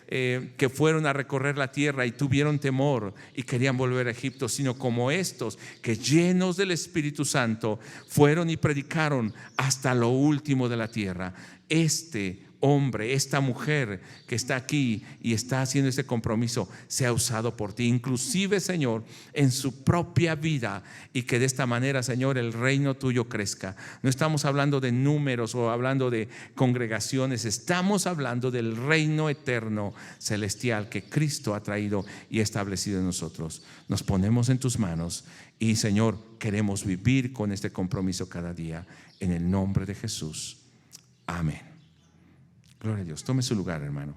que fueron a recorrer la tierra y tuvieron temor y querían volver a Egipto, sino como estos que, llenos del Espíritu Santo, fueron y predicaron hasta lo último de la tierra. Este hombre, esta mujer que está aquí y está haciendo este compromiso, sea usado por ti, inclusive, Señor, en su propia vida, y que de esta manera, Señor, el reino tuyo crezca. No estamos hablando de números o hablando de congregaciones, estamos hablando del reino eterno celestial que Cristo ha traído y establecido en nosotros. Nos ponemos en tus manos y, Señor, queremos vivir con este compromiso cada día, en el nombre de Jesús. Amén. Gloria a Dios. Tome su lugar, hermano.